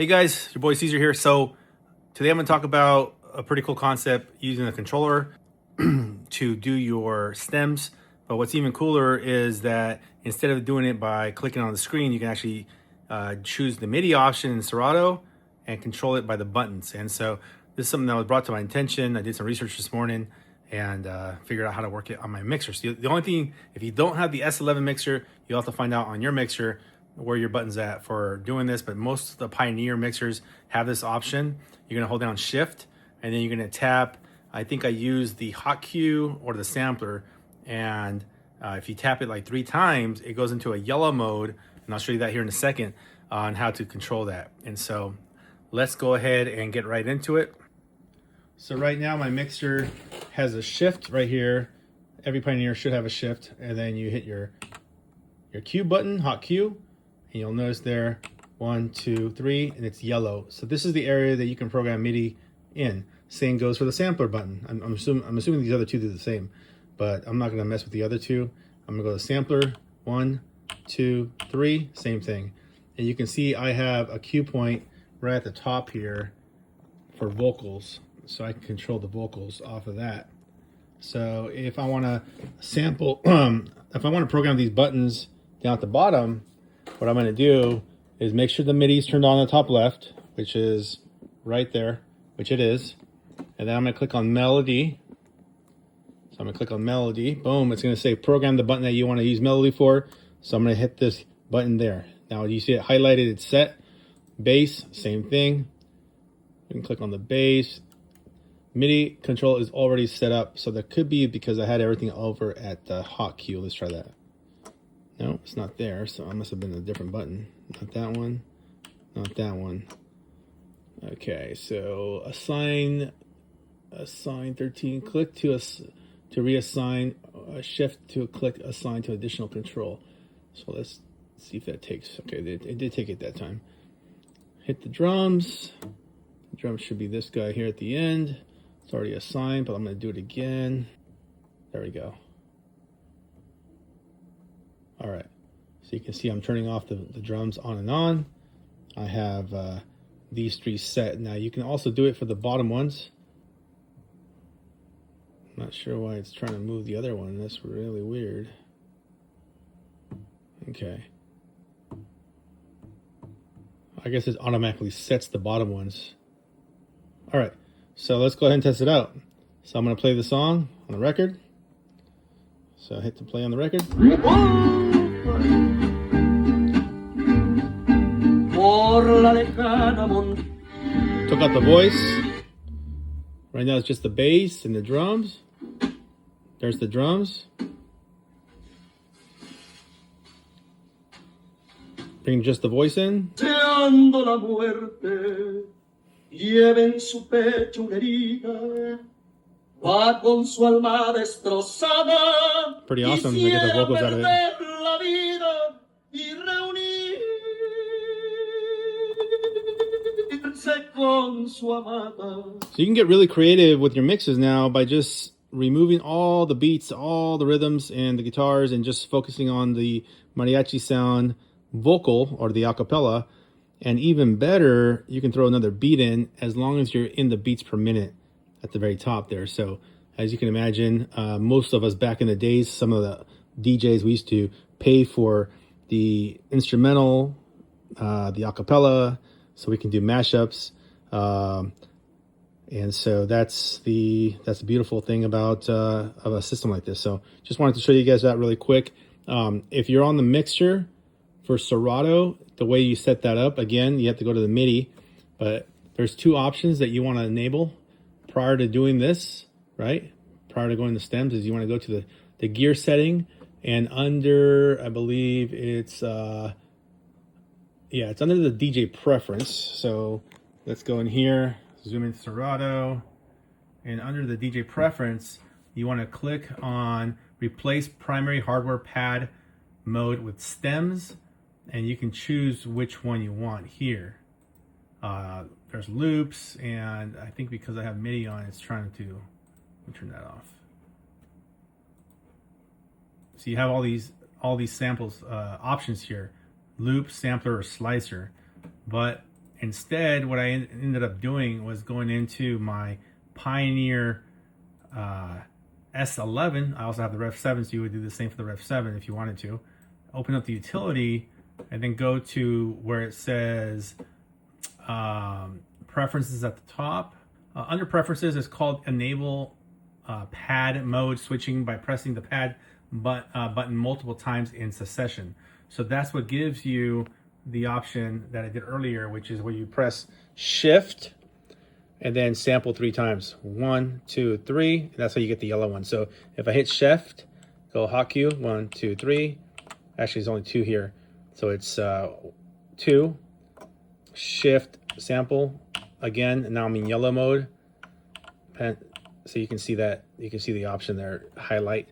Hey guys, your boy Caesar here. So today I'm going to talk about a pretty cool concept using a controller to do your stems. But what's even cooler is that instead of doing it by clicking on the screen, you can actually choose the MIDI option in Serato and control it by the buttons. And so this is something that was brought to my attention. I did some research this morning and figured out how to work it on my mixer. So the only thing, if you don't have the S11 mixer, you'll have to find out on your mixer where your button's at for doing this. But most of the Pioneer mixers have this option. You're gonna hold down Shift and then you're gonna tap, I think I use the hot cue or the sampler. And if you tap it like 3 times, it goes into a yellow mode. And I'll show you that here in a second on how to control that. And so let's go ahead and get right into it. So right now my mixer has a shift right here. Every Pioneer should have a shift, and then you hit your cue button, hot cue, and you'll notice there 1, 2, 3, and it's yellow. So this is the area that you can program MIDI in. Same goes for the sampler button. I'm assuming these other two do the same, but I'm not gonna mess with the other two. I'm gonna go to sampler, 1, 2, 3, same thing. And you can see I have a cue point right at the top here for vocals. So I can control the vocals off of that. So if I want to sample, if I want to program these buttons down at the bottom, what I'm going to do is make sure the MIDI is turned on the top left, which is right there, which it is. And then I'm going to click on melody. So I'm going to click on melody. Boom, it's going to say program the button that you want to use melody for. So I'm going to hit this button there. Now you see it highlighted, it's set. Bass, same thing. You can click on the bass. MIDI control is already set up, so that could be because I had everything over at the hot cue. Let's try that. No, it's not there, so I must have been a different button. Not that one, not that one. Okay, so assign 13. Click to reassign. Shift to click assign to additional control. So let's see if that takes. Okay, it did take it that time. Hit the drums. The drums should be this guy here at the end. It's already assigned, but I'm going to do it again. There we go. All right. So you can see I'm turning off the drums on and on. I have these 3 set. Now you can also do it for the bottom ones. I'm not sure why it's trying to move the other one. That's really weird. Okay. I guess it automatically sets the bottom ones. All right. So let's go ahead and test it out. So I'm going to play the song on the record. So I hit to play on the record. Took out the voice. Right now it's just the bass and the drums. There's the drums. Bring just the voice in. Lleva en su pecho una herida, va con su alma destrozada. Pretty awesome to get the vocals out of it. La vida y reunirse con su amada. So you can get really creative with your mixes now by just removing all the beats, all the rhythms and the guitars, and just focusing on the mariachi sound vocal or the acapella. And even better, you can throw another beat in as long as you're in the beats per minute at the very top there. So as you can imagine, most of us back in the days, some of the DJs, we used to pay for the instrumental, the acapella, so we can do mashups. And so that's the beautiful thing about of a system like this. So just wanted to show you guys that really quick. If you're on the mixer for Serato, the way you set that up, again, you have to go to the MIDI, but there's 2 options that you want to enable prior to doing this, right? Prior to going to stems is you want to go to the gear setting, and under, I believe it's, it's under the DJ preference. So let's go in here, zoom in Serato, and under the DJ preference, you want to click on replace primary hardware pad mode with stems. And you can choose which one you want here. There's loops, and I think because I have MIDI on, it's trying to, let me turn that off. So you have all these samples options here, loop, sampler, or slicer. But instead, what I ended up doing was going into my Pioneer S11. I also have the Rev 7, so you would do the same for the Rev 7 if you wanted to. Open up the utility and then go to where it says preferences at the top. Under preferences, it's called enable pad mode switching by pressing the pad button multiple times in succession. So that's what gives you the option that I did earlier, which is where you press shift and then sample 3 times. 1, 2, 3. That's how you get the yellow one. So if I hit shift, go hot cue, 1, 2, 3. Actually, there's only 2 here. So it's 2, shift, sample again, and now I'm in yellow mode. So you can see that, you can see the option there, highlight.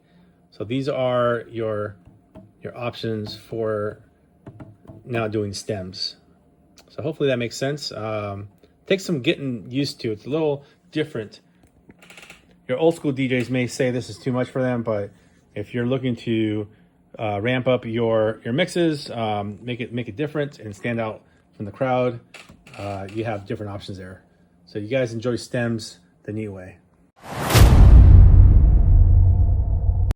So these are your options for now doing stems. So hopefully that makes sense. Takes some getting used to. It's a little different. Your old school DJs may say this is too much for them, but if you're looking to ramp up your mixes, make it different and stand out from the crowd, you have different options there. So you guys enjoy stems the neat way.